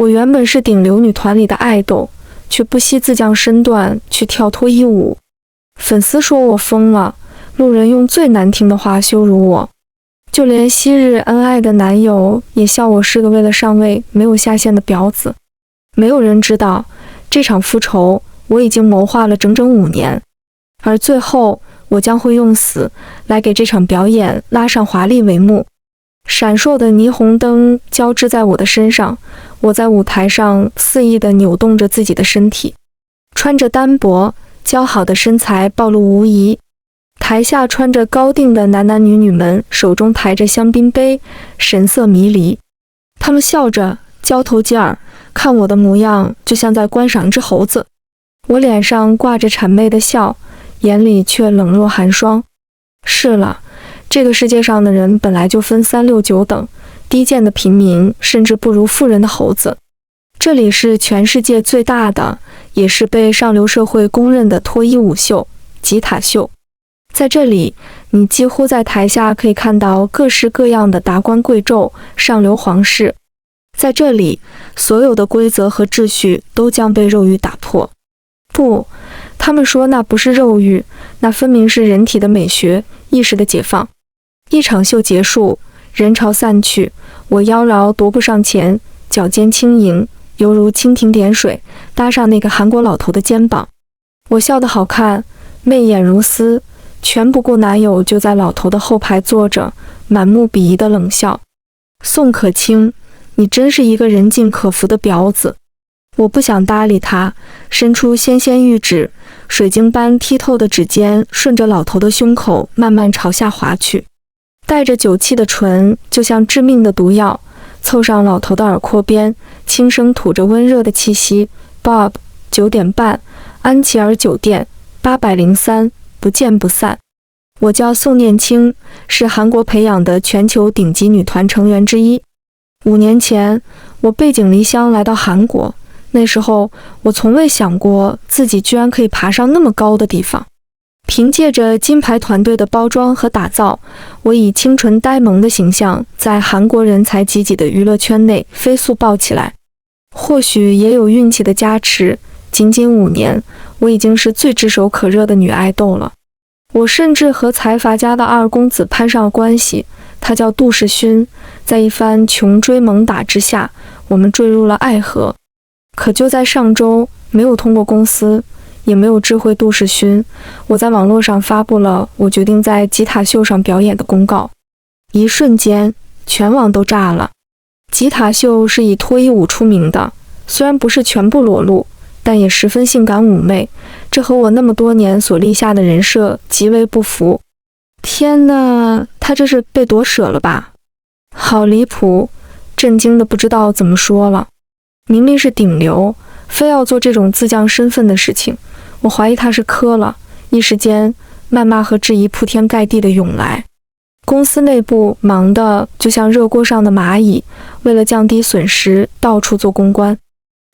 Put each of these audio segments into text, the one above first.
我原本是顶流女团里的爱豆，却不惜自降身段去跳脱衣舞。粉丝说我疯了，路人用最难听的话羞辱我，就连昔日恩爱的男友也笑我是个为了上位没有下限的婊子。没有人知道，这场复仇我已经谋划了整整5年，而最后我将会用死来给这场表演拉上华丽帷幕。闪烁的霓虹灯交织在我的身上，我在舞台上肆意地扭动着自己的身体，穿着单薄姣好的身材暴露无遗。台下穿着高定的男男女女们手中抬着香槟杯，神色迷离。他们笑着交头接耳，看我的模样就像在观赏一只猴子。我脸上挂着谄媚的笑，眼里却冷若寒霜。是了，这个世界上的人本来就分3、6、9等，低贱的平民甚至不如富人的猴子。这里是全世界最大的，也是被上流社会公认的脱衣舞秀——吉塔秀。在这里，你几乎在台下可以看到各式各样的达官贵胄、上流皇室。在这里，所有的规则和秩序都将被肉欲打破。不，他们说那不是肉欲，那分明是人体的美学、意识的解放。一场秀结束，人潮散去，我妖娆踱步上前，脚尖轻盈，犹如蜻蜓点水，搭上那个韩国老头的肩膀。我笑得好看，媚眼如丝，全不顾男友就在老头的后排坐着，满目鄙夷的冷笑。宋可卿，你真是一个人尽可夫的婊子。我不想搭理他，伸出纤纤玉指，水晶般剔透的指尖顺着老头的胸口慢慢朝下滑去。带着酒气的唇就像致命的毒药，凑上老头的耳廓边，轻声吐着温热的气息。Bob， 9点半，安琪儿酒店803，不见不散。我叫宋念清，是韩国培养的全球顶级女团成员之一。5年前，我背井离乡来到韩国，那时候我从未想过自己居然可以爬上那么高的地方。凭借着金牌团队的包装和打造，我以清纯呆萌的形象在韩国人才济济的娱乐圈内飞速爆起来。或许也有运气的加持，仅仅5年，我已经是最炙手可热的女爱豆了。我甚至和财阀家的二公子攀上了关系，他叫杜世勋。在一番穷追猛打之下，我们坠入了爱河。可就在上周，没有通过公司，也没有知会杜世勋，我在网络上发布了我决定在吉塔秀上表演的公告。一瞬间，全网都炸了。吉塔秀是以脱衣舞出名的，虽然不是全部裸露，但也十分性感妩媚，这和我那么多年所立下的人设极为不符。天哪，他这是被夺舍了吧？好离谱，震惊的不知道怎么说了。明明是顶流，非要做这种自降身份的事情，我怀疑他是磕了。一时间，谩骂和质疑铺天盖地的涌来。公司内部忙得就像热锅上的蚂蚁，为了降低损失，到处做公关。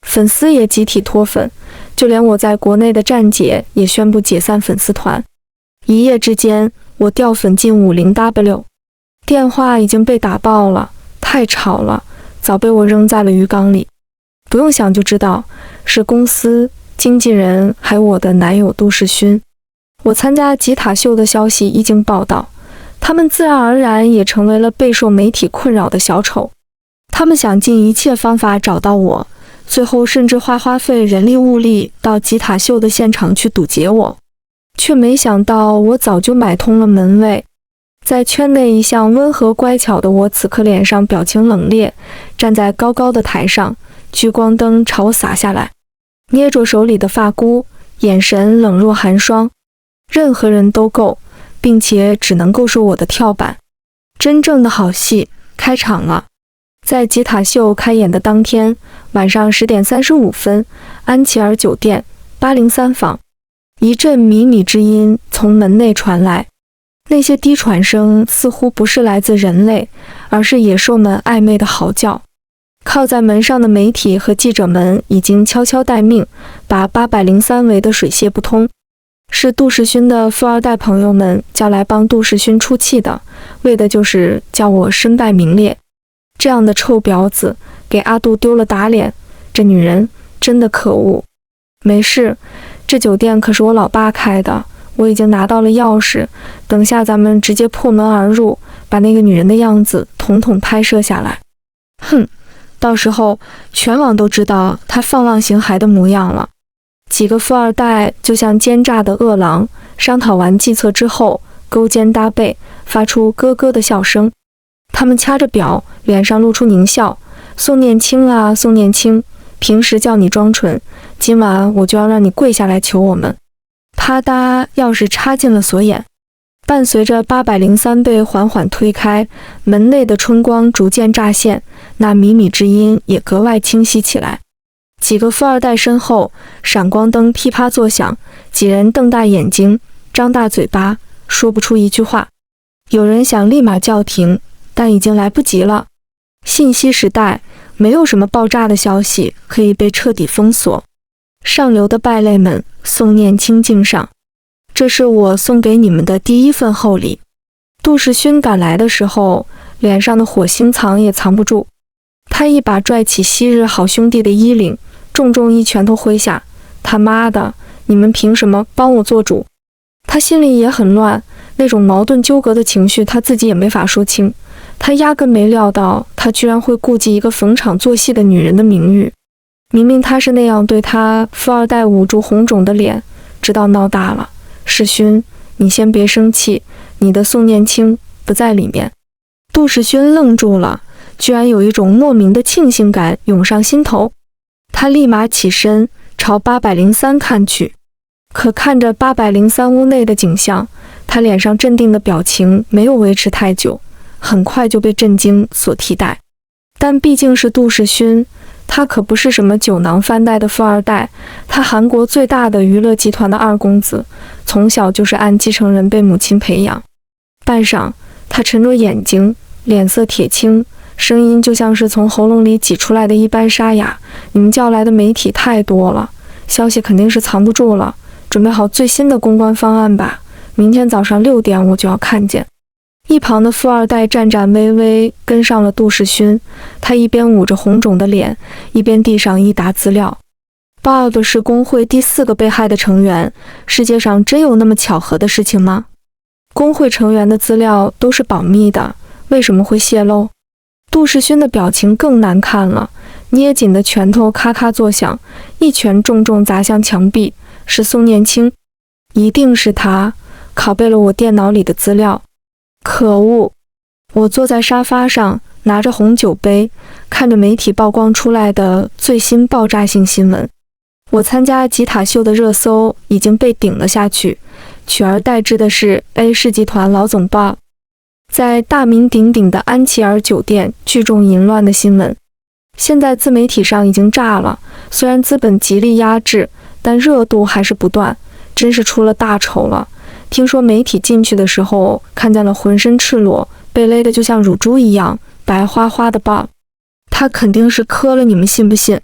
粉丝也集体脱粉，就连我在国内的站姐也宣布解散粉丝团。一夜之间，我掉粉近50W， 电话已经被打爆了，太吵了，早被我扔在了鱼缸里。不用想就知道，是公司、经纪人还有我的男友杜世勋。我参加吉塔秀的消息一经报道，他们自然而然也成为了备受媒体困扰的小丑。他们想尽一切方法找到我，最后甚至花费人力物力到吉塔秀的现场去堵截我，却没想到我早就买通了门卫。在圈内一向温和乖巧的我，此刻脸上表情冷冽，站在高高的台上，聚光灯朝我洒下来，捏着手里的发箍，眼神冷若寒霜。任何人都够，并且只能够是我的跳板。真正的好戏开场了。在吉塔秀开演的当天晚上10点35分，安琪儿酒店803房，一阵靡靡之音从门内传来。那些低喘声似乎不是来自人类，而是野兽们暧昧的嚎叫。靠在门上的媒体和记者们已经悄悄待命，把803围得水泄不通。是杜世勋的富二代朋友们叫来帮杜世勋出气的，为的就是叫我身败名裂。这样的臭婊子，给阿杜丢了打脸。这女人真的可恶。没事，这酒店可是我老爸开的，我已经拿到了钥匙，等下咱们直接破门而入，把那个女人的样子统统拍摄下来。哼，到时候全网都知道他放浪形骸的模样了。几个富二代就像奸诈的饿狼，商讨完计策之后，勾肩搭背，发出咯咯的笑声。他们掐着表，脸上露出狞笑。宋念清啊，宋念清，平时叫你装纯，今晚我就要让你跪下来求我们。啪嗒，钥匙插进了锁眼。伴随着803被缓缓推开，门内的春光逐渐乍现，那靡靡之音也格外清晰起来。几个富二代身后，闪光灯噼啪作响，几人瞪大眼睛，张大嘴巴，说不出一句话。有人想立马叫停，但已经来不及了。信息时代，没有什么爆炸的消息可以被彻底封锁。上流的败类们，宋念清敬上，这是我送给你们的第一份厚礼。杜世勋赶来的时候，脸上的火星藏也藏不住，他一把拽起昔日好兄弟的衣领，重重一拳头挥下，他妈的，你们凭什么帮我做主？他心里也很乱，那种矛盾纠葛的情绪他自己也没法说清。他压根没料到他居然会顾及一个逢场作戏的女人的名誉。明明他是那样对他，富二代捂住红肿的脸，直到闹大了。世勋，你先别生气，你的宋念清不在里面。杜世勋愣住了，居然有一种莫名的庆幸感涌上心头。他立马起身朝803看去，可看着803屋内的景象，他脸上镇定的表情没有维持太久，很快就被震惊所替代。但毕竟是杜世勋，他可不是什么酒囊饭袋的富二代，他韩国最大的娱乐集团的二公子，从小就是按继承人被母亲培养。半晌，他沉着眼睛，脸色铁青，声音就像是从喉咙里挤出来的一般沙哑。你们叫来的媒体太多了，消息肯定是藏不住了，准备好最新的公关方案吧，明天早上6点我就要看见。一旁的富二代颤颤巍巍跟上了杜世勋，他一边捂着红肿的脸，一边递上一沓资料。Bob 是工会第4个被害的成员，世界上真有那么巧合的事情吗？工会成员的资料都是保密的，为什么会泄露？杜世勋的表情更难看了，捏紧的拳头咔咔作响，一拳重重砸向墙壁。是宋念清，一定是他，拷贝了我电脑里的资料。可恶！我坐在沙发上，拿着红酒杯，看着媒体曝光出来的最新爆炸性新闻。我参加吉塔秀的热搜已经被顶了下去，取而代之的是 A 氏集团老总 Bob 在大名鼎鼎的安琪儿酒店聚众淫乱的新闻。现在自媒体上已经炸了，虽然资本极力压制，但热度还是不断，真是出了大丑了。听说媒体进去的时候看见了浑身赤裸，被勒得就像乳猪一样白花花的 Bob， 他肯定是磕了，你们信不信？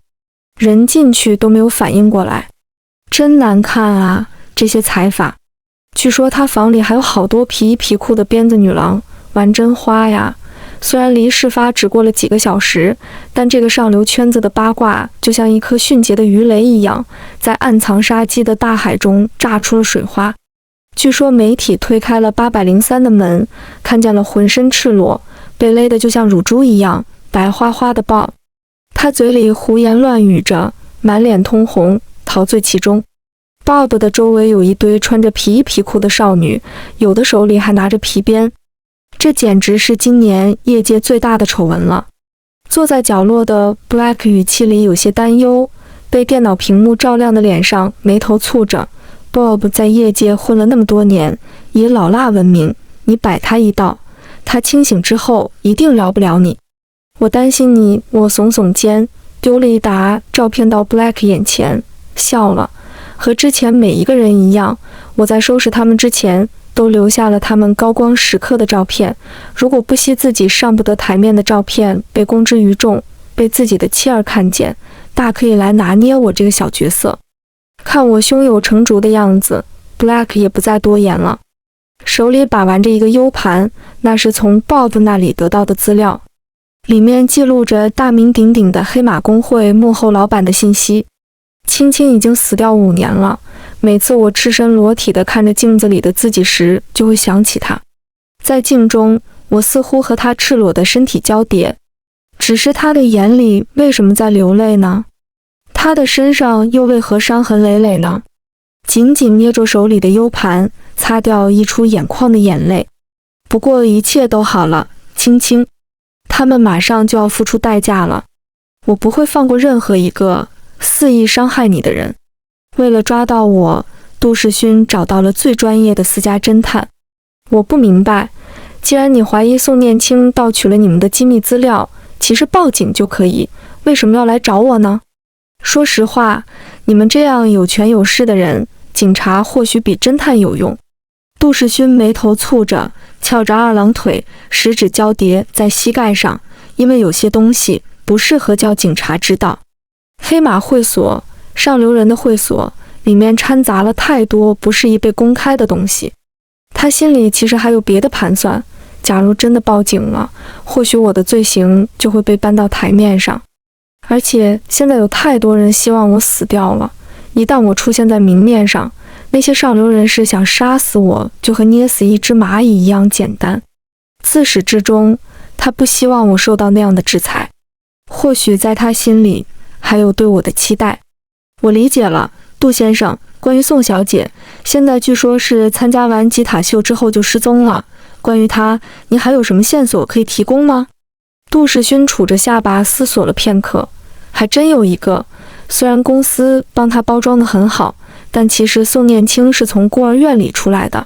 人进去都没有反应过来，真难看啊！这些财阀。据说他房里还有好多皮衣皮裤的鞭子女郎，玩真花呀！虽然离事发只过了几个小时，但这个上流圈子的八卦就像一颗迅捷的鱼雷一样，在暗藏杀机的大海中炸出了水花。据说媒体推开了803的门，看见了浑身赤裸，被勒得就像乳猪一样白花花的 Bob， 他嘴里胡言乱语着，满脸通红，陶醉其中。Bob 的周围有一堆穿着皮衣皮裤的少女，有的手里还拿着皮鞭，这简直是今年业界最大的丑闻了。坐在角落的 Black 语气里有些担忧，被电脑屏幕照亮的脸上眉头蹙着。Bob 在业界混了那么多年，以老辣闻名，你摆他一道，他清醒之后一定饶不了你。我担心你。我耸耸肩，丢了一沓照片到 Black 眼前，笑了。和之前每一个人一样，我在收拾他们之前都留下了他们高光时刻的照片。如果不惜自己上不得台面的照片被公之于众，被自己的妻儿看见，大可以来拿捏我这个小角色。看我胸有成竹的样子， Black 也不再多言了，手里把玩着一个 U 盘，那是从 Bob 那里得到的资料。里面记录着大名鼎鼎的黑马工会幕后老板的信息。青青已经死掉5年了，每次我赤身裸体地看着镜子里的自己时，就会想起他。在镜中，我似乎和他赤裸的身体交叠，只是他的眼里为什么在流泪呢？他的身上又为何伤痕累累呢？紧紧捏着手里的 U 盘，擦掉溢出眼眶的眼泪。不过一切都好了，青青，他们马上就要付出代价了。我不会放过任何一个肆意伤害你的人。为了抓到我，杜世勋找到了最专业的私家侦探。我不明白，既然你怀疑宋念清盗取了你们的机密资料，其实报警就可以，为什么要来找我呢？说实话，你们这样有权有势的人，警察或许比侦探有用。杜世勋眉头蹙着，翘着二郎腿，食指交叠在膝盖上，因为有些东西不适合叫警察知道。黑马会所，上流人的会所，里面掺杂了太多不适宜被公开的东西。他心里其实还有别的盘算，假如真的报警了，或许我的罪行就会被搬到台面上。而且现在有太多人希望我死掉了，一旦我出现在明面上，那些上流人士想杀死我，就和捏死一只蚂蚁一样简单。自始至终，他不希望我受到那样的制裁。或许在他心里还有对我的期待。我理解了，杜先生，关于宋小姐，现在据说是参加完吉塔秀之后就失踪了。关于她，您还有什么线索可以提供吗？杜世勋杵着下巴思索了片刻，还真有一个。虽然公司帮他包装得很好，但其实宋念清是从孤儿院里出来的。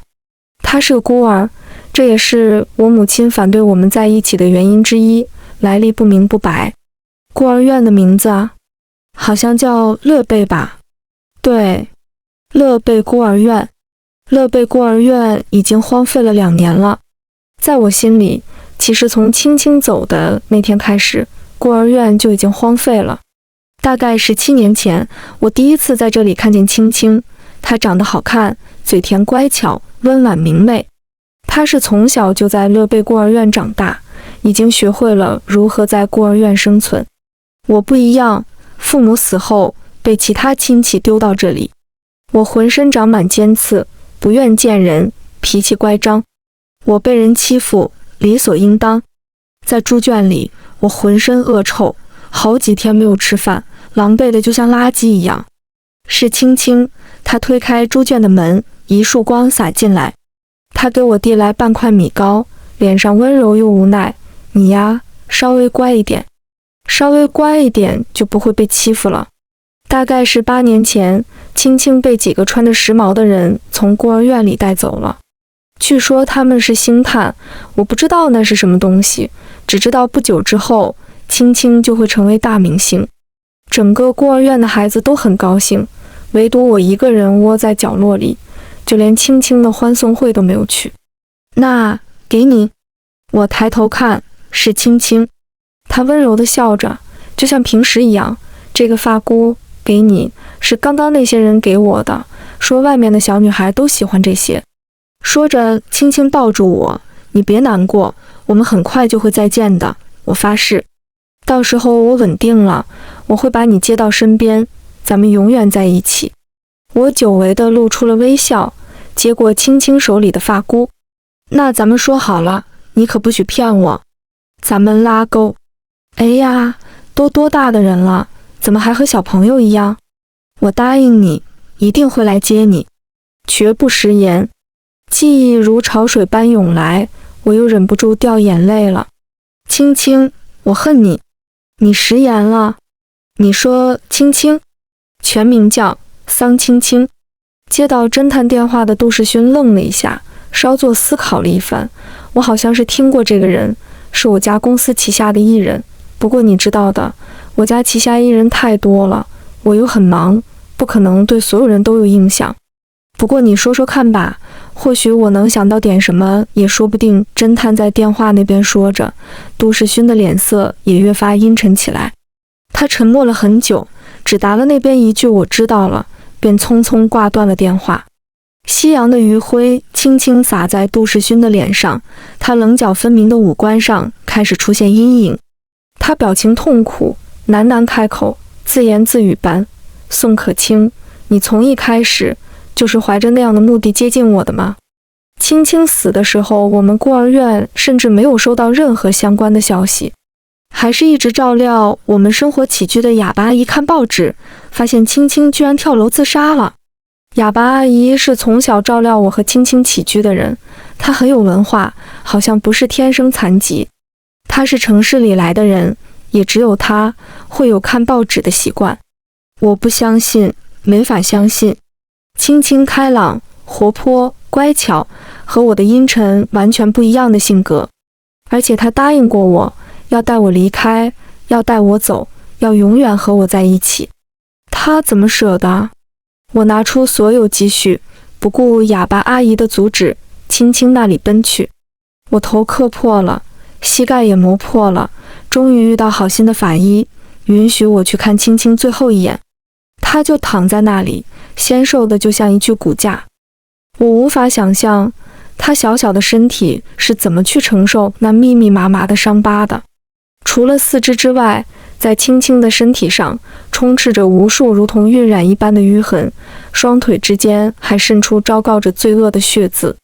他是个孤儿，这也是我母亲反对我们在一起的原因之一，来历不明不白。孤儿院的名字啊，好像叫乐贝吧？对，乐贝孤儿院。乐贝孤儿院已经荒废了2年了。在我心里，其实从青青走的那天开始，孤儿院就已经荒废了。大概17年前，我第一次在这里看见青青。她长得好看，嘴甜乖巧，温婉明媚。她是从小就在乐贝孤儿院长大，已经学会了如何在孤儿院生存。我不一样，父母死后被其他亲戚丢到这里。我浑身长满尖刺，不愿见人，脾气乖张。我被人欺负，理所应当。在猪圈里，我浑身恶臭，好几天没有吃饭，狼狈的就像垃圾一样。是青青，她推开猪圈的门，一束光洒进来。她给我递来半块米糕，脸上温柔又无奈。你呀，稍微乖一点，稍微乖一点就不会被欺负了。大概是8年前，青青被几个穿着时髦的人从孤儿院里带走了。据说他们是星探，我不知道那是什么东西，只知道不久之后，青青就会成为大明星。整个孤儿院的孩子都很高兴，唯独我一个人窝在角落里，就连青青的欢送会都没有去。那，给你。我抬头看，是青青。她温柔地笑着，就像平时一样。这个发箍，给你，是刚刚那些人给我的，说外面的小女孩都喜欢这些。说着，轻轻抱住我，你别难过，我们很快就会再见的，我发誓。到时候我稳定了，我会把你接到身边，咱们永远在一起。我久违地露出了微笑，接过青青手里的发箍。那咱们说好了，你可不许骗我。咱们拉钩。哎呀，都多大的人了，怎么还和小朋友一样？我答应你，一定会来接你，绝不食言。记忆如潮水般涌来，我又忍不住掉眼泪了。青青，我恨你，你食言了。你说青青，全名叫桑青青。接到侦探电话的杜世勋愣了一下，稍作思考了一番。我好像是听过这个人，是我家公司旗下的艺人。不过你知道的，我家旗下艺人太多了，我又很忙，不可能对所有人都有印象。不过你说说看吧，或许我能想到点什么也说不定。侦探在电话那边说着，杜世勋的脸色也越发阴沉起来。他沉默了很久，只答了那边一句我知道了，便匆匆挂断了电话。夕阳的余晖轻轻洒在杜世勋的脸上，他棱角分明的五官上开始出现阴影。他表情痛苦，喃喃开口，自言自语般：宋可卿，你从一开始就是怀着那样的目的接近我的吗？青青死的时候，我们孤儿院甚至没有收到任何相关的消息，还是一直照料我们生活起居的哑巴阿姨看报纸，发现青青居然跳楼自杀了。哑巴阿姨是从小照料我和青青起居的人，她很有文化，好像不是天生残疾。她是城市里来的人，也只有她会有看报纸的习惯。我不相信，没法相信。青青开朗、活泼、乖巧，和我的阴沉完全不一样的性格。而且她答应过我，要带我离开，要带我走，要永远和我在一起。她怎么舍得？我拿出所有积蓄，不顾哑巴阿姨的阻止，青青那里奔去。我头磕破了，膝盖也磨破了，终于遇到好心的法医，允许我去看青青最后一眼。她就躺在那里，纤瘦的就像一具骨架。我无法想象她小小的身体是怎么去承受那密密麻麻的伤疤的。除了四肢之外，在青青的身体上充斥着无数如同晕染一般的淤痕，双腿之间还渗出昭告着罪恶的血渍。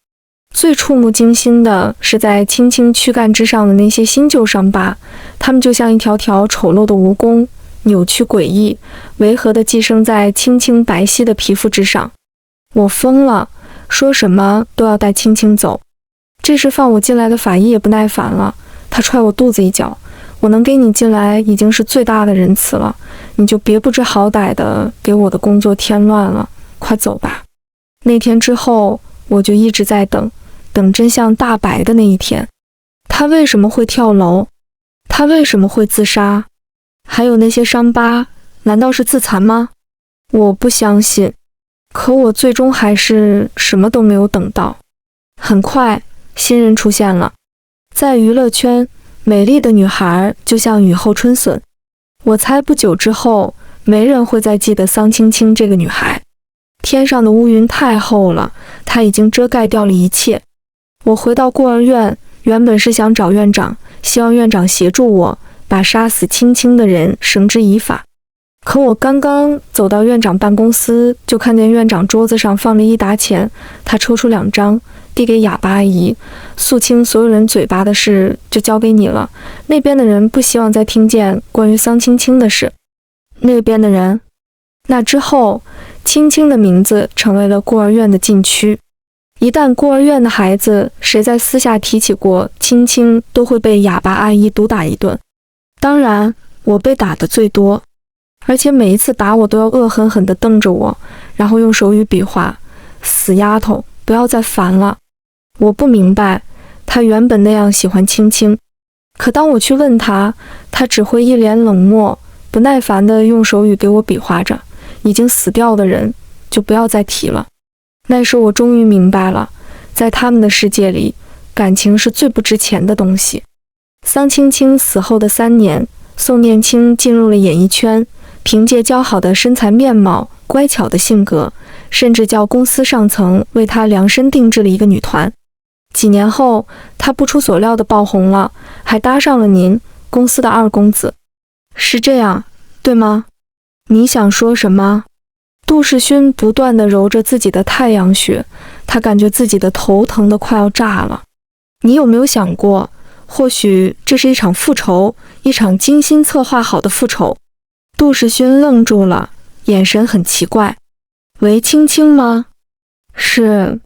最触目惊心的是在青青躯干之上的那些新旧伤疤，它们就像一条条丑陋的蜈蚣，扭曲诡异，违和地寄生在青青白皙的皮肤之上。我疯了，说什么都要带青青走。这时放我进来的法医也不耐烦了，他踹我肚子一脚：我能给你进来已经是最大的仁慈了，你就别不知好歹的给我的工作添乱了，快走吧。那天之后，我就一直在等真相大白的那一天。他为什么会跳楼？他为什么会自杀？还有那些伤疤，难道是自残吗？我不相信。可我最终还是什么都没有等到。很快，新人出现了。在娱乐圈，美丽的女孩就像雨后春笋。我猜不久之后，没人会再记得桑青青这个女孩。天上的乌云太厚了，它已经遮盖掉了一切。我回到孤儿院，原本是想找院长，希望院长协助我把杀死青青的人绳之以法。可我刚刚走到院长办公室，就看见院长桌子上放着一沓钱，他抽出2张递给哑巴阿姨，肃清所有人嘴巴的事就交给你了。那边的人不希望再听见关于桑青青的事。那边的人。那之后，青青的名字成为了孤儿院的禁区。一旦孤儿院的孩子谁在私下提起过青青，都会被哑巴阿姨毒打一顿。当然，我被打得最多，而且每一次打我都要恶狠狠地瞪着我，然后用手语比划：死丫头，不要再烦了。我不明白，他原本那样喜欢青青，可当我去问他，他只会一脸冷漠，不耐烦地用手语给我比划着：已经死掉的人就不要再提了。那时我终于明白了，在他们的世界里，感情是最不值钱的东西。桑青青死后的3年，宋念青进入了演艺圈，凭借姣好的身材面貌、乖巧的性格，甚至叫公司上层为他量身定制了一个女团。几年后，他不出所料地爆红了，还搭上了您公司的2公子。是这样，对吗？你想说什么？杜世勋不断地揉着自己的太阳穴，他感觉自己的头疼得快要炸了。你有没有想过，或许这是一场复仇，一场精心策划好的复仇？杜世勋愣住了，眼神很奇怪。喂，青青吗？是。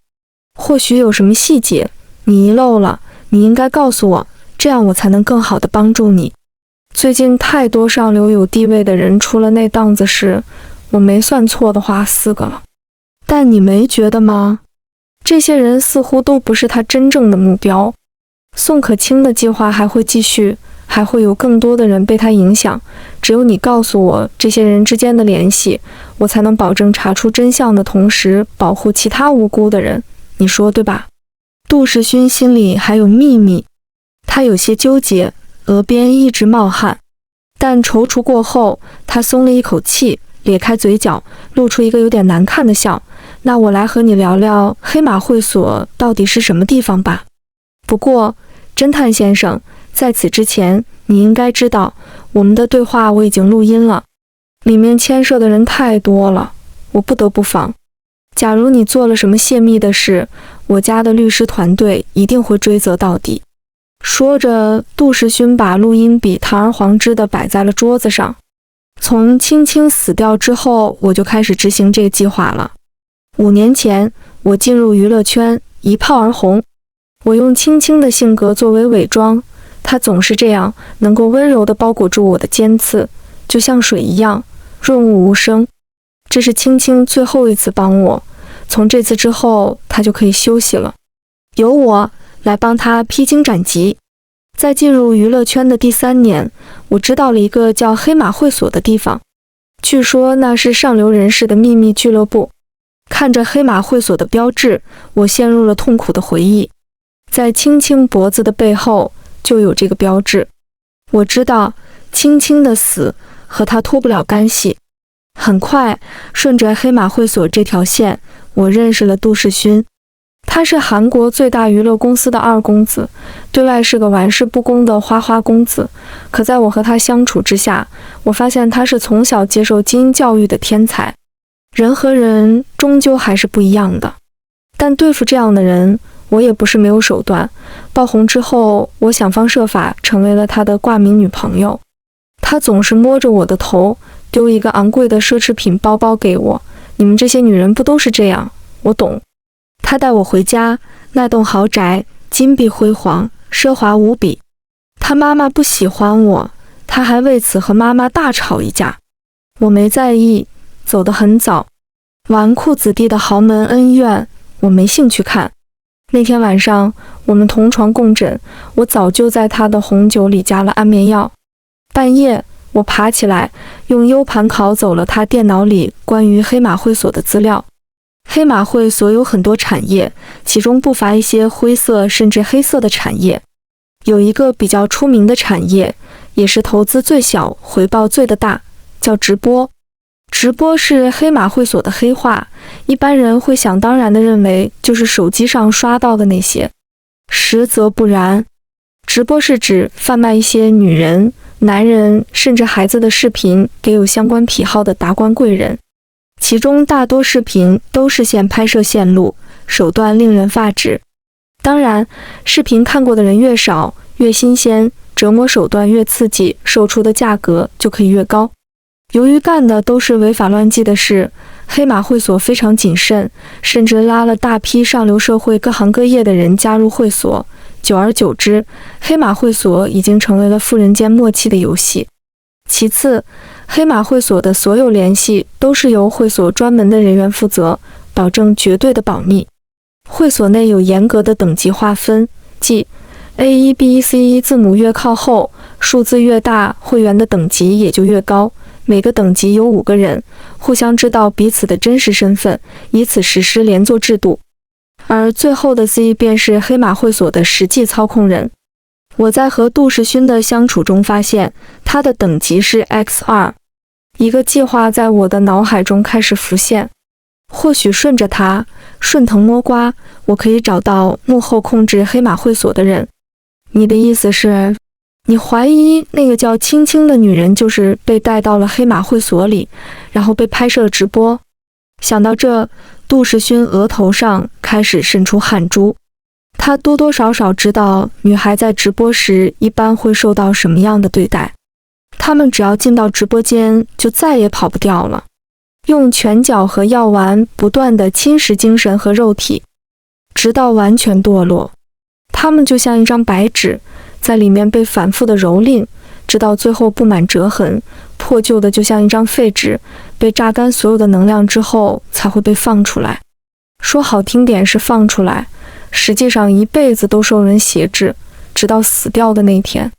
或许有什么细节你遗漏了，你应该告诉我，这样我才能更好地帮助你。最近太多上流有地位的人出了那档子事，我没算错的话4个了。但你没觉得吗？这些人似乎都不是他真正的目标。宋可卿的计划还会继续，还会有更多的人被他影响。只有你告诉我这些人之间的联系，我才能保证查出真相的同时保护其他无辜的人。你说对吧？杜世勋心里还有秘密，他有些纠结，额边一直冒汗。但踌躇过后，他松了一口气，咧开嘴角，露出一个有点难看的笑。那我来和你聊聊黑马会所到底是什么地方吧。不过，侦探先生，在此之前，你应该知道，我们的对话我已经录音了，里面牵涉的人太多了，我不得不防。假如你做了什么泄密的事，我家的律师团队一定会追责到底。”说着，杜世勋把录音笔堂而皇之地摆在了桌子上。从青青死掉之后，我就开始执行这个计划了。5年前，我进入娱乐圈，一炮而红。我用青青的性格作为伪装，她总是这样，能够温柔地包裹住我的尖刺，就像水一样，润物无声。这是青青最后一次帮我，从这次之后，她就可以休息了，由我来帮她披荆斩棘。在进入娱乐圈的第3年，我知道了一个叫黑马会所的地方，据说那是上流人士的秘密俱乐部。看着黑马会所的标志，我陷入了痛苦的回忆。在青青脖子的背后就有这个标志。我知道青青的死和他脱不了干系。很快，顺着黑马会所这条线，我认识了杜世勋。他是韩国最大娱乐公司的2公子，对外是个玩世不恭的花花公子。可在我和他相处之下，我发现他是从小接受精英教育的天才。人和人终究还是不一样的，但对付这样的人，我也不是没有手段。爆红之后，我想方设法成为了他的挂名女朋友。他总是摸着我的头，丢一个昂贵的奢侈品包包给我。你们这些女人不都是这样？我懂。他带我回家，那栋豪宅金碧辉煌，奢华无比。他妈妈不喜欢我，他还为此和妈妈大吵一架。我没在意，走得很早。纨绔子弟的豪门恩怨，我没兴趣看。那天晚上，我们同床共枕，我早就在他的红酒里加了安眠药。半夜，我爬起来，用 U 盘拷走了他电脑里关于黑马会所的资料。黑马会所有很多产业，其中不乏一些灰色甚至黑色的产业。有一个比较出名的产业，也是投资最小、回报最大，叫直播。直播是黑马会所的黑话，一般人会想当然地认为就是手机上刷到的那些，实则不然。直播是指贩卖一些女人、男人甚至孩子的视频给有相关癖好的达官贵人，其中大多视频都是现拍摄现录，手段令人发指。当然，视频看过的人越少，越新鲜，折磨手段越刺激，售出的价格就可以越高。由于干的都是违法乱纪的事，黑马会所非常谨慎，甚至拉了大批上流社会各行各业的人加入会所。久而久之，黑马会所已经成为了富人间默契的游戏。其次，黑马会所的所有联系都是由会所专门的人员负责，保证绝对的保密。会所内有严格的等级划分，即 A1、B1、C1 字母越靠后，数字越大，会员的等级也就越高。每个等级有5个人，互相知道彼此的真实身份，以此实施连坐制度。而最后的 C 便是黑马会所的实际操控人。我在和杜世勋的相处中发现，他的等级是 X2。一个计划在我的脑海中开始浮现，或许顺着他，顺藤摸瓜，我可以找到幕后控制黑马会所的人。你的意思是，你怀疑那个叫青青的女人就是被带到了黑马会所里，然后被拍摄直播？想到这，杜世勋额头上开始渗出汗珠。他多多少少知道女孩在直播时一般会受到什么样的对待，她们只要进到直播间就再也跑不掉了，用拳脚和药丸不断地侵蚀精神和肉体，直到完全堕落。她们就像一张白纸，在里面被反复的蹂躏，直到最后布满折痕，破旧的就像一张废纸，被榨干所有的能量之后才会被放出来。说好听点是放出来，实际上一辈子都受人挟制，直到死掉的那天。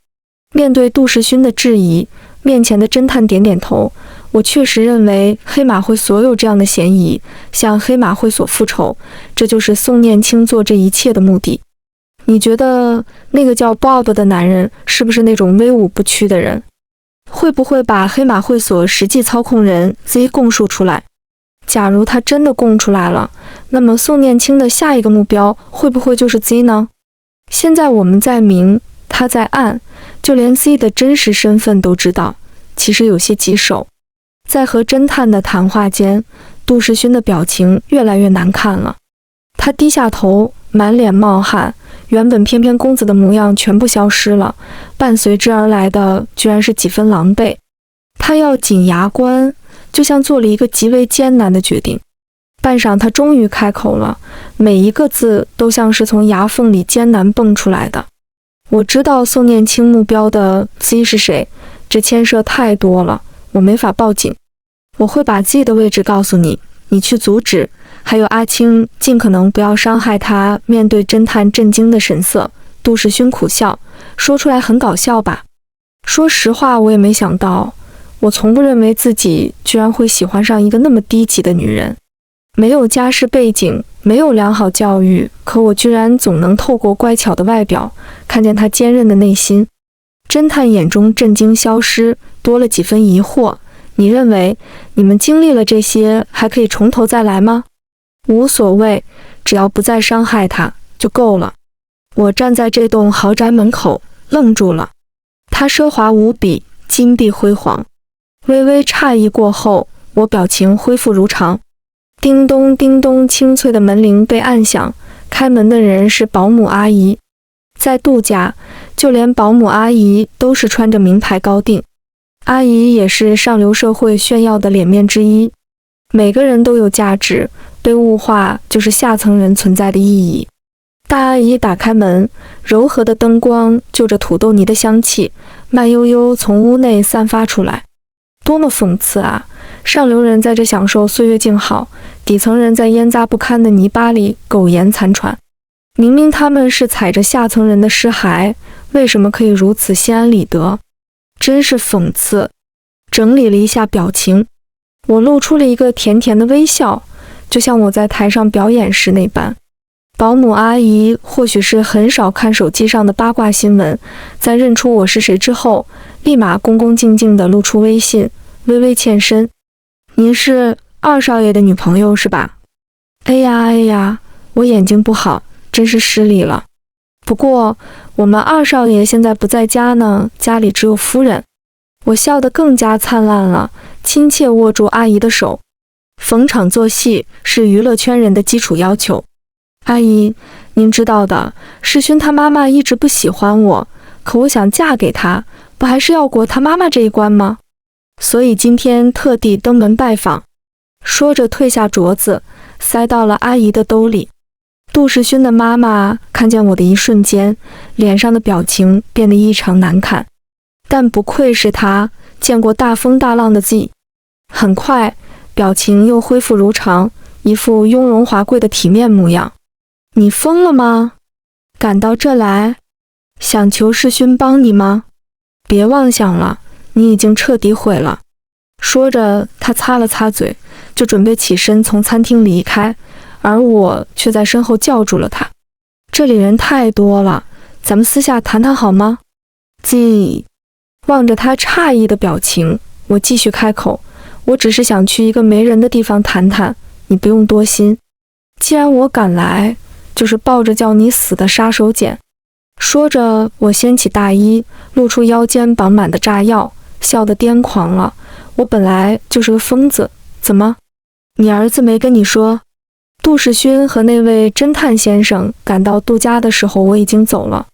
面对杜世勋的质疑，面前的侦探点点头。我确实认为黑马会所有这样的嫌疑，向黑马会所复仇，这就是宋念清做这一切的目的。你觉得那个叫 Bob 的男人是不是那种威武不屈的人？会不会把黑马会所实际操控人 Z 供述出来？假如他真的供出来了，那么宋念清的下一个目标会不会就是 Z 呢？现在我们在明，他在暗，就连 Z 的真实身份都知道，其实有些棘手。在和侦探的谈话间，杜世勋的表情越来越难看了。他低下头，满脸冒汗，原本翩翩公子的模样全部消失了，伴随之而来的居然是几分狼狈。他要紧牙关，就像做了一个极为艰难的决定。半晌，他终于开口了，每一个字都像是从牙缝里艰难蹦出来的。我知道宋念清目标的 Z 是谁，这牵涉太多了，我没法报警。我会把 Z 的位置告诉你，你去阻止。还有阿青，尽可能不要伤害他。面对侦探震惊的神色，杜世勋苦笑，说出来很搞笑吧？说实话，我也没想到，我从不认为自己居然会喜欢上一个那么低级的女人。没有家世背景，没有良好教育，可我居然总能透过乖巧的外表，看见她坚韧的内心。侦探眼中震惊消失，多了几分疑惑。你认为你们经历了这些，还可以从头再来吗？无所谓，只要不再伤害他就够了。我站在这栋豪宅门口，愣住了。它奢华无比，金碧辉煌。微微诧异过后，我表情恢复如常。叮咚叮咚，清脆的门铃被按响，开门的人是保姆阿姨。在杜家，就连保姆阿姨都是穿着名牌高定。阿姨也是上流社会炫耀的脸面之一。每个人都有价值，被物化就是下层人存在的意义。大阿姨打开门，柔和的灯光就着土豆泥的香气，慢悠悠从屋内散发出来。多么讽刺啊！上流人在这享受岁月静好，底层人在烟杂不堪的泥巴里苟延残喘。明明他们是踩着下层人的尸骸，为什么可以如此心安理得？真是讽刺。整理了一下表情，我露出了一个甜甜的微笑，就像我在台上表演时那般。保姆阿姨或许是很少看手机上的八卦新闻，在认出我是谁之后，立马恭恭敬敬地露出微信，微微欠身。您是二少爷的女朋友是吧？哎呀，我眼睛不好，真是失礼了。不过我们二少爷现在不在家呢，家里只有夫人。我笑得更加灿烂了，亲切握住阿姨的手。逢场作戏是娱乐圈人的基础要求。阿姨，您知道的，世勋他妈妈一直不喜欢我，可我想嫁给他，不还是要过他妈妈这一关吗？所以今天特地登门拜访。说着退下镯子，塞到了阿姨的兜里。杜世勋的妈妈看见我的一瞬间，脸上的表情变得异常难看。但不愧是他，见过大风大浪的 Z。 很快，表情又恢复如常，一副雍容华贵的体面模样。你疯了吗？赶到这来，想求世勋帮你吗？别妄想了，你已经彻底毁了。说着，他擦了擦嘴，就准备起身从餐厅离开，而我却在身后叫住了他。这里人太多了，咱们私下谈谈好吗？ Z。 望着他诧异的表情，我继续开口，我只是想去一个没人的地方谈谈，你不用多心。既然我敢来，就是抱着叫你死的杀手锏。说着，我掀起大衣，露出腰间绑满的炸药，笑得癫狂了。我本来就是个疯子，怎么？你儿子没跟你说？杜世勋和那位侦探先生赶到杜家的时候，我已经走了，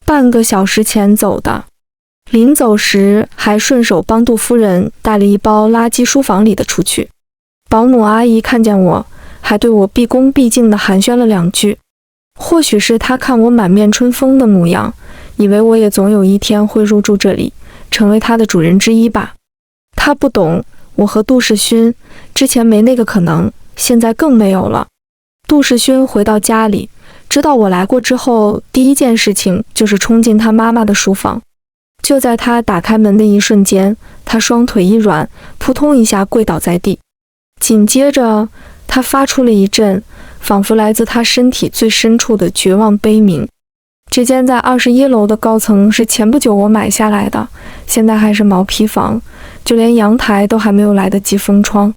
半个小时前走的。临走时还顺手帮杜夫人带了一包垃圾书房里的出去。保姆阿姨看见我，还对我毕恭毕敬地寒暄了两句。或许是她看我满面春风的模样，以为我也总有一天会入住这里，成为她的主人之一吧。她不懂，我和杜世勋之前没那个可能，现在更没有了。杜世勋回到家里，知道我来过之后，第一件事情就是冲进他妈妈的书房。就在他打开门的一瞬间，他双腿一软，扑通一下跪倒在地。紧接着，他发出了一阵仿佛来自他身体最深处的绝望悲鸣。这间在21楼的高层是前不久我买下来的，现在还是毛坯房，就连阳台都还没有来得及封窗。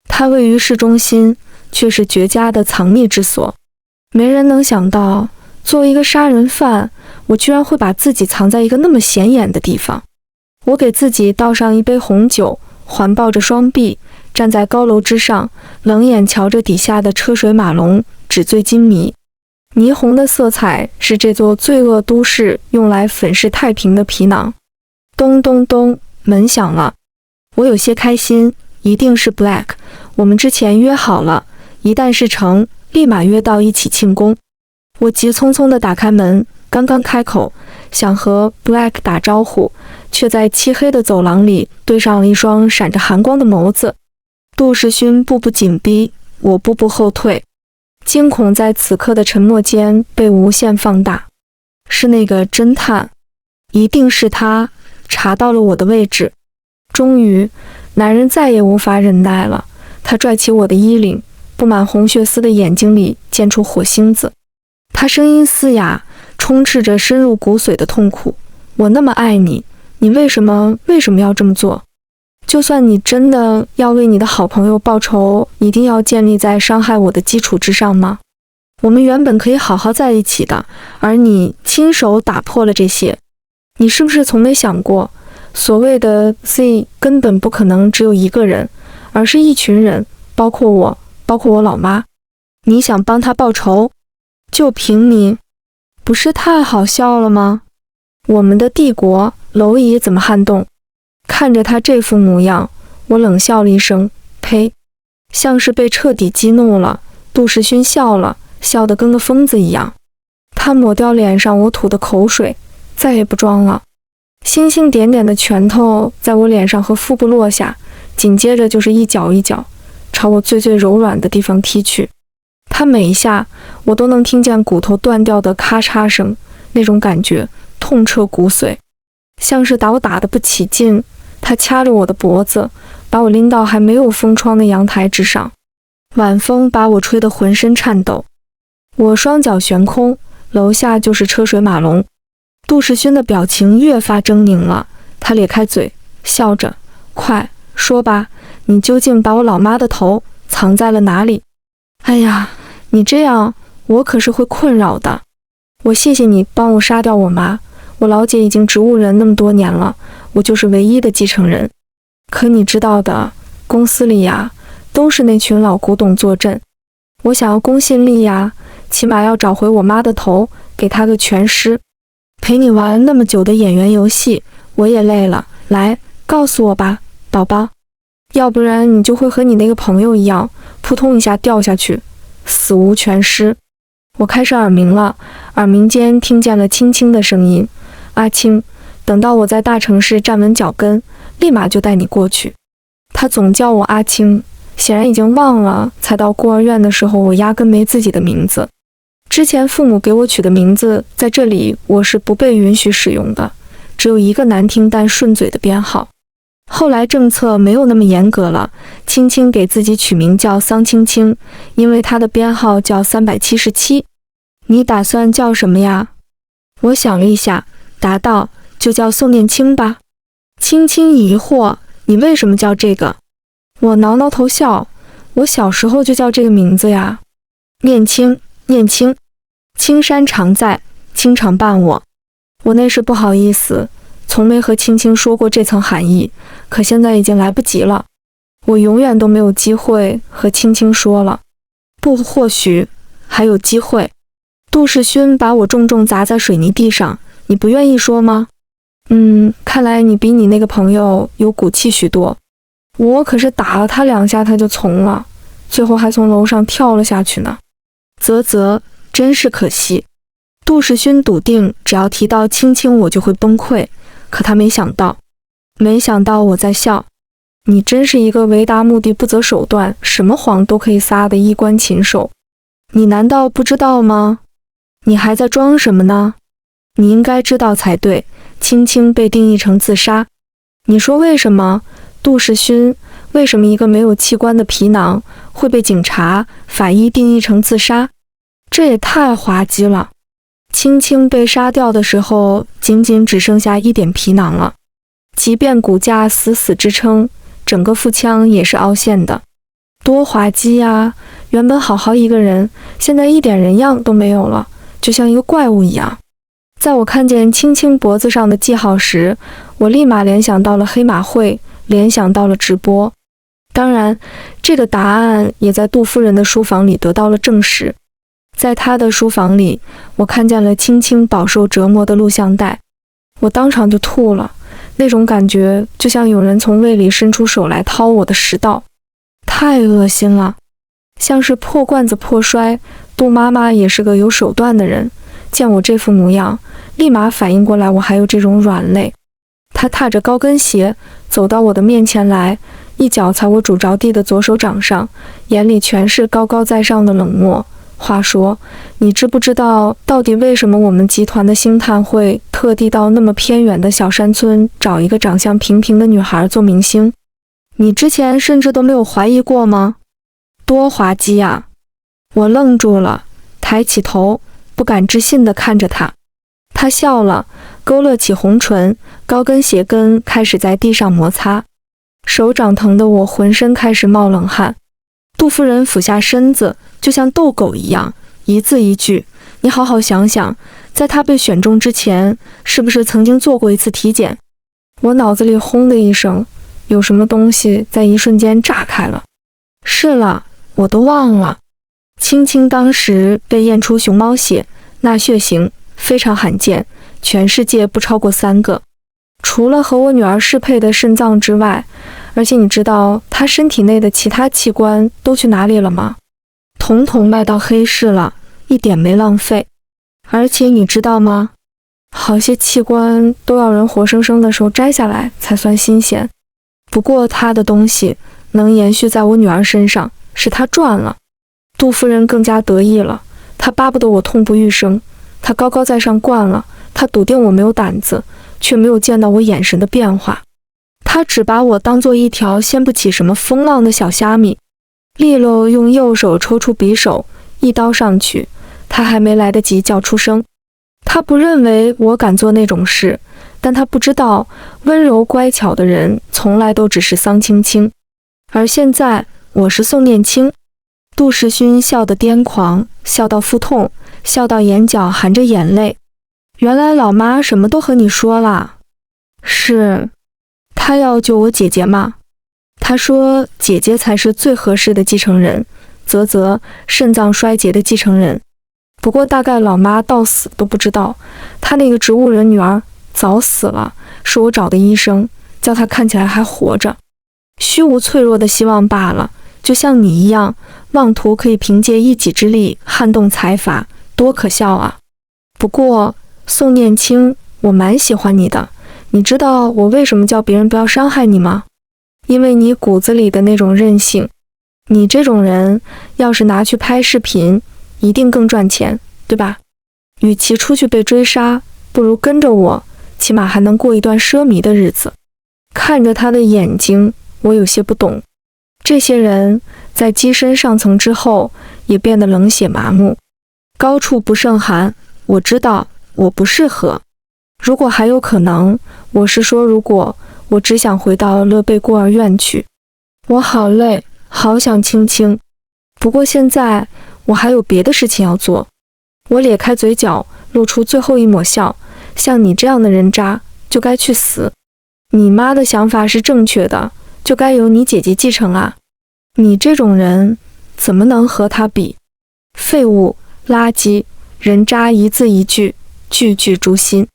它位于市中心，却是绝佳的藏匿之所。没人能想到，作为一个杀人犯，我居然会把自己藏在一个那么显眼的地方。我给自己倒上一杯红酒，环抱着双臂，站在高楼之上，冷眼瞧着底下的车水马龙，纸醉金迷。霓虹的色彩是这座罪恶都市用来粉饰太平的皮囊。咚咚咚，门响了。我有些开心，一定是 Black。我们之前约好了，一旦事成，立马约到一起庆功。我急匆匆地打开门，刚刚开口，想和 Black 打招呼，却在漆黑的走廊里对上了一双闪着寒光的眸子。杜世勋步步紧逼，我步步后退，惊恐在此刻的沉默间被无限放大。是那个侦探，一定是他查到了我的位置。终于，男人再也无法忍耐了，他拽起我的衣领，布满红血丝的眼睛里溅出火星子。他声音嘶哑，充斥着深入骨髓的痛苦。我那么爱你，你为什么要这么做？就算你真的要为你的好朋友报仇，一定要建立在伤害我的基础之上吗？我们原本可以好好在一起的，而你亲手打破了这些。你是不是从没想过，所谓的 Z 根本不可能只有一个人，而是一群人，包括我老妈。你想帮他报仇，就凭你，不是太好笑了吗？我们的帝国蝼蚁怎么撼动？看着他这副模样，我冷笑了一声，呸，像是被彻底激怒了。杜世勋笑了，笑得跟个疯子一样。他抹掉脸上我吐的口水，再也不装了。星星点点的拳头在我脸上和腹部落下，紧接着就是一脚一脚朝我最柔软的地方踢去。他每一下我都能听见骨头断掉的咔嚓声，那种感觉痛彻骨髓，像是打我打得不起劲。他掐着我的脖子，把我拎到还没有封窗的阳台之上，晚风把我吹得浑身颤抖。我双脚悬空，楼下就是车水马龙。杜世勋的表情越发狰狞了，他咧开嘴笑着，快说吧，你究竟把我老妈的头藏在了哪里？哎呀，你这样我可是会困扰的。我谢谢你帮我杀掉我妈，我老姐已经植物人那么多年了，我就是唯一的继承人。可你知道的，公司里呀，都是那群老古董坐镇。我想要公信力呀，起码要找回我妈的头，给她个全尸。陪你玩那么久的演员游戏，我也累了。来，告诉我吧，宝宝，要不然你就会和你那个朋友一样，扑通一下掉下去，死无全尸。我开始耳鸣了，耳鸣间听见了轻轻的声音，阿青，等到我在大城市站稳脚跟，立马就带你过去。他总叫我阿青，显然已经忘了，才到孤儿院的时候，我压根没自己的名字。之前父母给我取的名字，在这里我是不被允许使用的，只有一个难听但顺嘴的编号。后来政策没有那么严格了，青青给自己取名叫桑青青，因为她的编号叫377。你打算叫什么呀？我想了一下，答道，就叫宋念青吧。青青疑惑，你为什么叫这个？我挠挠头笑，我小时候就叫这个名字呀。念青，念青，青山常在，青常伴我。我那时不好意思，从没和青青说过这层含义，可现在已经来不及了，我永远都没有机会和青青说了。不，或许还有机会。杜世勋把我重重砸在水泥地上，你不愿意说吗？看来你比你那个朋友有骨气许多。我可是打了他2下他就从了，最后还从楼上跳了下去呢。啧，真是可惜。杜世勋笃定只要提到青青我就会崩溃，可他没想到我在笑。你真是一个为达目的不择手段，什么谎都可以撒的衣冠禽兽。你难道不知道吗？你还在装什么呢？你应该知道才对，青青被定义成自杀。你说为什么？杜世勋，为什么一个没有器官的皮囊会被警察、法医定义成自杀？这也太滑稽了。青青被杀掉的时候，仅仅只剩下一点皮囊了，即便骨架死死支撑，整个腹腔也是凹陷的。多滑稽呀！原本好好一个人，现在一点人样都没有了，就像一个怪物一样。在我看见青青脖子上的记号时，我立马联想到了黑马会，联想到了直播。当然，这个答案也在杜夫人的书房里得到了证实。在她的书房里，我看见了青青饱受折磨的录像带，我当场就吐了。那种感觉就像有人从胃里伸出手来掏我的食道，太恶心了，像是破罐子破摔。杜妈妈也是个有手段的人，见我这副模样，立马反应过来我还有这种软肋。她踏着高跟鞋走到我的面前来，一脚踩我拄着地的左手掌上，眼里全是高高在上的冷漠。话说，你知不知道到底为什么我们集团的星探会特地到那么偏远的小山村找一个长相平平的女孩做明星？你之前甚至都没有怀疑过吗？多滑稽啊！我愣住了，抬起头，不敢置信地看着他。他笑了，勾勒起红唇，高跟鞋跟开始在地上摩擦，手掌疼得我浑身开始冒冷汗。杜夫人俯下身子，就像逗狗一样，一字一句，你好好想想，在他被选中之前，是不是曾经做过一次体检？我脑子里轰的一声，有什么东西在一瞬间炸开了。是了，我都忘了。青青当时被验出熊猫血，那血型非常罕见，全世界不超过3个，除了和我女儿适配的肾脏之外。而且你知道她身体内的其他器官都去哪里了吗？统统卖到黑市了，一点没浪费。而且你知道吗？好些器官都要人活生生的时候摘下来才算新鲜。不过她的东西能延续在我女儿身上，是她赚了。杜夫人更加得意了，她巴不得我痛不欲生。她高高在上惯了，她笃定我没有胆子，却没有见到我眼神的变化。他只把我当做一条掀不起什么风浪的小虾米。利落用右手抽出匕首，一刀上去，他还没来得及叫出声。他不认为我敢做那种事，但他不知道温柔乖巧的人从来都只是桑青青，而现在我是宋念青。杜时勋笑得癫狂，笑到腹痛，笑到眼角含着眼泪。原来老妈什么都和你说啦。是。他要救我姐姐吗？他说姐姐才是最合适的继承人，肾脏衰竭的继承人。不过大概老妈到死都不知道，她那个植物人女儿早死了，是我找的医生，叫她看起来还活着，虚无脆弱的希望罢了。就像你一样，妄图可以凭借一己之力撼动财阀，多可笑啊！不过宋念青，我蛮喜欢你的。你知道我为什么叫别人不要伤害你吗？因为你骨子里的那种韧性。你这种人要是拿去拍视频，一定更赚钱，对吧？与其出去被追杀，不如跟着我，起码还能过一段奢靡的日子。看着他的眼睛，我有些不懂。这些人在跻身上层之后，也变得冷血麻木。高处不胜寒，我知道我不适合。如果还有可能，我是说如果，我只想回到乐贝孤儿院去。我好累，好想青青。不过现在我还有别的事情要做。我咧开嘴角，露出最后一抹笑。像你这样的人渣，就该去死。你妈的想法是正确的，就该由你姐姐继承啊。你这种人，怎么能和她比？废物，垃圾，人渣，一字一句，句句诛心。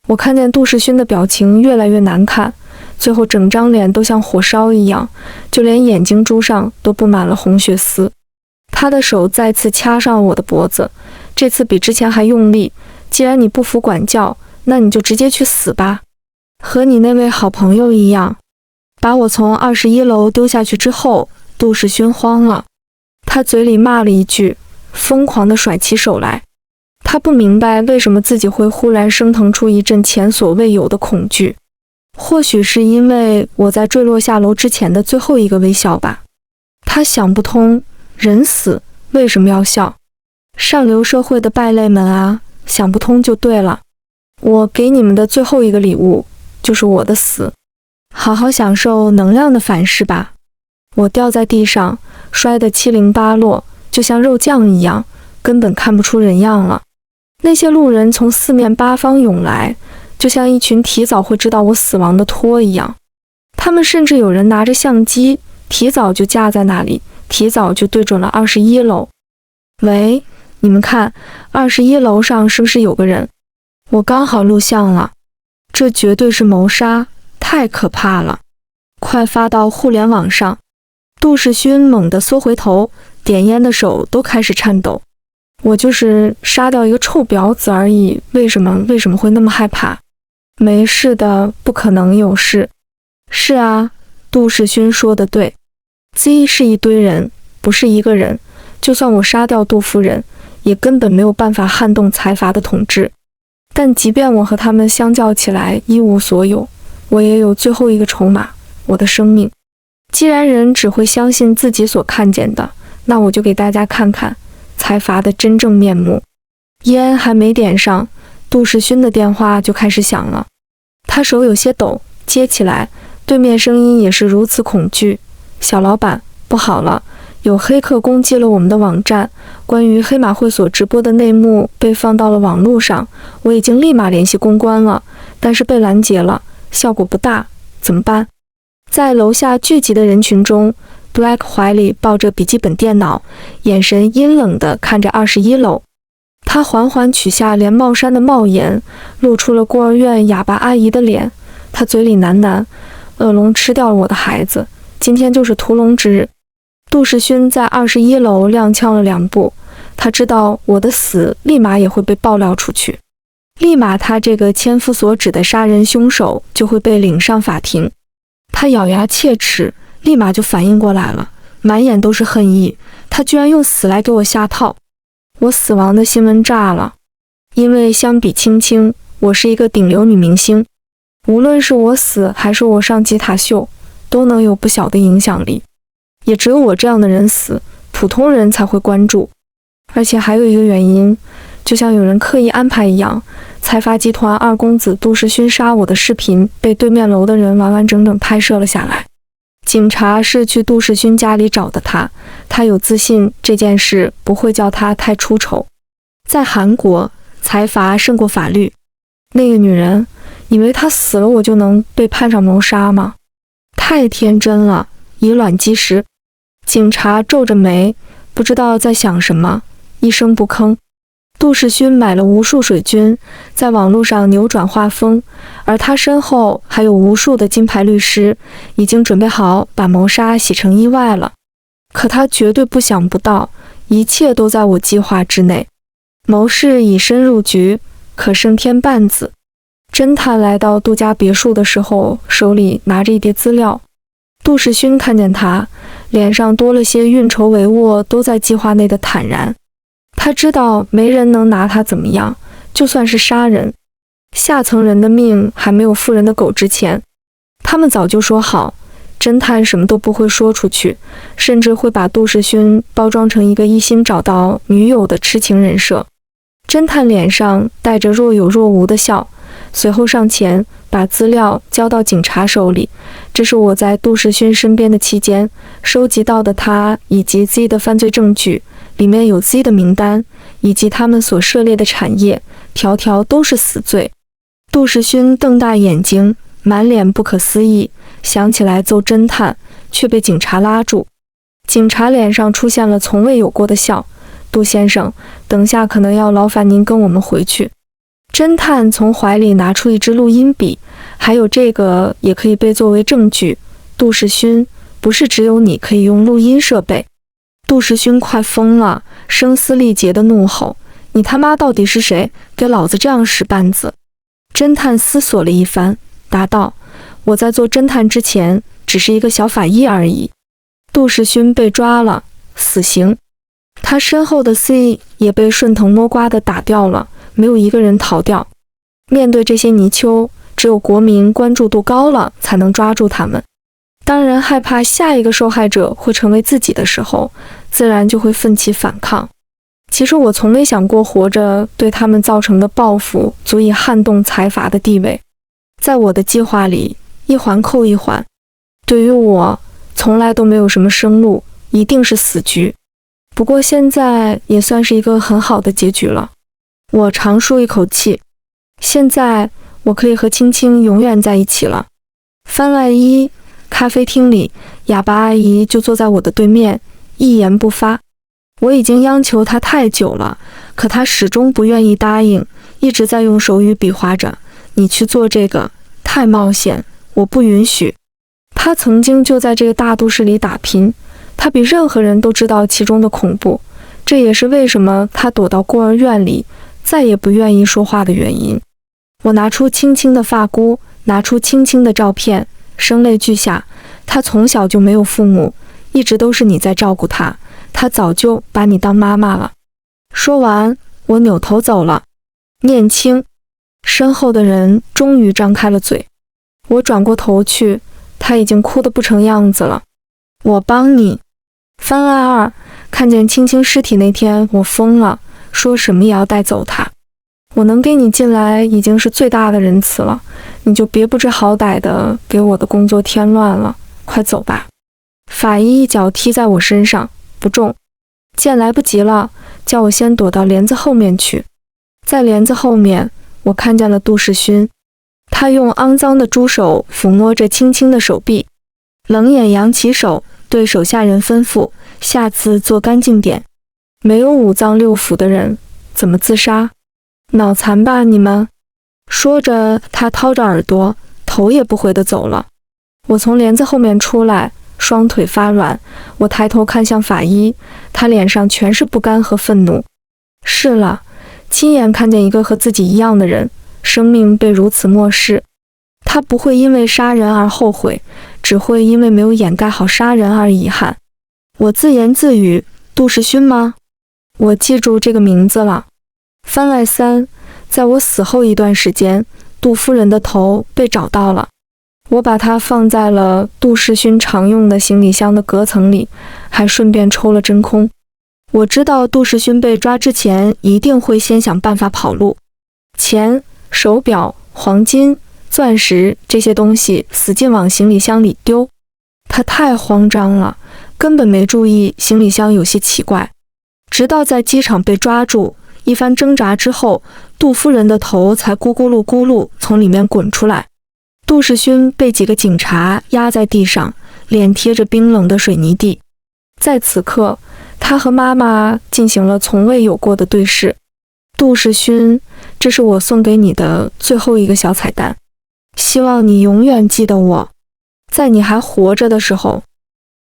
我看见杜时勋的表情越来越难看，最后整张脸都像火烧一样，就连眼睛珠上都布满了红血丝。他的手再次掐上我的脖子，这次比之前还用力。既然你不服管教，那你就直接去死吧，和你那位好朋友一样。把我从21楼丢下去之后，杜时勋慌了，他嘴里骂了一句，疯狂地甩起手来。他不明白为什么自己会忽然升腾出一阵前所未有的恐惧，或许是因为我在坠落下楼之前的最后一个微笑吧。他想不通，人死为什么要笑？上流社会的败类们啊，想不通就对了。我给你们的最后一个礼物，就是我的死。好好享受能量的反噬吧。我掉在地上，摔得七零八落，就像肉酱一样，根本看不出人样了。那些路人从四面八方涌来，就像一群提早会知道我死亡的托一样。他们甚至有人拿着相机，提早就架在那里，提早就对准了21楼。喂，你们看，21楼上是不是有个人？我刚好录像了，这绝对是谋杀，太可怕了！快发到互联网上！杜世勋猛地缩回头，点烟的手都开始颤抖。我就是杀掉一个臭婊子而已，为什么会那么害怕？没事的，不可能有事。是啊，杜世勋说的对 ，Z 是一堆人，不是一个人。就算我杀掉杜夫人，也根本没有办法撼动财阀的统治。但即便我和他们相较起来一无所有，我也有最后一个筹码，我的生命。既然人只会相信自己所看见的，那我就给大家看看财阀的真正面目。烟还没点上，杜世勋的电话就开始响了。他手有些抖，接起来，对面声音也是如此恐惧。小老板，不好了，有黑客攻击了我们的网站，关于黑马会所直播的内幕被放到了网络上，我已经立马联系公关了，但是被拦截了，效果不大，怎么办？在楼下聚集的人群中， Black 怀里抱着笔记本电脑，眼神阴冷地看着21楼。他缓缓取下连帽衫的帽檐，露出了孤儿院哑巴阿姨的脸。他嘴里喃喃：恶龙吃掉了我的孩子，今天就是屠龙之日。杜世勋在21楼踉跄了2步，他知道我的死立马也会被爆料出去，立马他这个千夫所指的杀人凶手就会被领上法庭。他咬牙切齿，立马就反应过来了，满眼都是恨意。他居然用死来给我下套。我死亡的新闻炸了，因为相比青青，我是一个顶流女明星，无论是我死还是我上吉他秀，都能有不小的影响力。也只有我这样的人死，普通人才会关注。而且还有一个原因，就像有人刻意安排一样，财阀集团二公子杜世勋杀我的视频被对面楼的人完完整整拍摄了下来。警察是去杜世勋家里找的他，他有自信这件事不会叫他太出丑。在韩国，财阀胜过法律。那个女人以为她死了我就能被判上谋杀吗？太天真了，以卵击石。警察皱着眉，不知道在想什么，一声不吭。杜世勋买了无数水军，在网络上扭转画风，而他身后还有无数的金牌律师，已经准备好把谋杀洗成意外了。可他绝对不想不到，一切都在我计划之内。谋士已深入局，可剩添绊子。侦探来到杜家别墅的时候，手里拿着一叠资料。杜世勋看见他，脸上多了些运筹帷幄都在计划内的坦然。他知道没人能拿他怎么样，就算是杀人，下层人的命还没有富人的狗值钱。他们早就说好，侦探什么都不会说出去，甚至会把杜世勋包装成一个一心找到女友的痴情人设。侦探脸上带着若有若无的笑，随后上前把资料交到警察手里。这是我在杜世勋身边的期间收集到的他以及 Z 的犯罪证据，里面有 Z 的名单以及他们所涉猎的产业，条条都是死罪。杜世勋瞪大眼睛，满脸不可思议，想起来揍侦探，却被警察拉住。警察脸上出现了从未有过的笑。杜先生，等下可能要劳烦您跟我们回去。侦探从怀里拿出一支录音笔，还有这个也可以被作为证据。杜世勋，不是只有你可以用录音设备。杜世勋快疯了，声嘶力竭的怒吼：你他妈到底是谁？给老子这样使绊子！侦探思索了一番，答道：我在做侦探之前只是一个小法医而已。杜世勋被抓了，死刑。他身后的 C 也被顺藤摸瓜地打掉了，没有一个人逃掉。面对这些泥鳅，只有国民关注度高了才能抓住他们。当人害怕下一个受害者会成为自己的时候，自然就会奋起反抗。其实我从没想过活着对他们造成的报复足以撼动财阀的地位。在我的计划里，一环扣一环，对于我从来都没有什么生路，一定是死局。不过现在也算是一个很好的结局了。我长舒一口气，现在我可以和青青永远在一起了。番外一，咖啡厅里，哑巴阿姨就坐在我的对面，一言不发。我已经央求她太久了，可她始终不愿意答应，一直在用手语比划着，你去做这个，太冒险，我不允许。她曾经就在这个大都市里打拼，她比任何人都知道其中的恐怖，这也是为什么她躲到孤儿院里，再也不愿意说话的原因。我拿出青青的发箍，拿出青青的照片，声泪俱下。她从小就没有父母，一直都是你在照顾她，她早就把你当妈妈了。说完，我扭头走了。念青，身后的人终于张开了嘴。我转过头去，他已经哭得不成样子了。我帮你。番外二，看见青青尸体那天，我疯了，说什么也要带走她。我能给你进来已经是最大的仁慈了，你就别不知好歹的给我的工作添乱了，快走吧。法医一脚踢在我身上，不重，见来不及了，叫我先躲到帘子后面去。在帘子后面，我看见了杜世勋，他用肮脏的猪手抚摸着青青的手臂，冷眼扬起手，对手下人吩咐，下次做干净点。没有五脏六腑的人怎么自杀？脑残吧你们！说着，他掏着耳朵，头也不回地走了。我从帘子后面出来，双腿发软，我抬头看向法医，他脸上全是不甘和愤怒。是了，亲眼看见一个和自己一样的人，生命被如此漠视。他不会因为杀人而后悔，只会因为没有掩盖好杀人而遗憾。我自言自语，杜世勋吗？我记住这个名字了。番外三，在我死后一段时间，杜夫人的头被找到了。我把它放在了杜世勋常用的行李箱的隔层里，还顺便抽了真空。我知道杜世勋被抓之前一定会先想办法跑路，钱、手表、黄金、钻石这些东西死劲往行李箱里丢。他太慌张了，根本没注意行李箱有些奇怪。直到在机场被抓住，一番挣扎之后，杜夫人的头才咕咕噜咕噜从里面滚出来。杜世勋被几个警察压在地上，脸贴着冰冷的水泥地。在此刻，他和妈妈进行了从未有过的对视。杜世勋，这是我送给你的最后一个小彩蛋，希望你永远记得我，在你还活着的时候。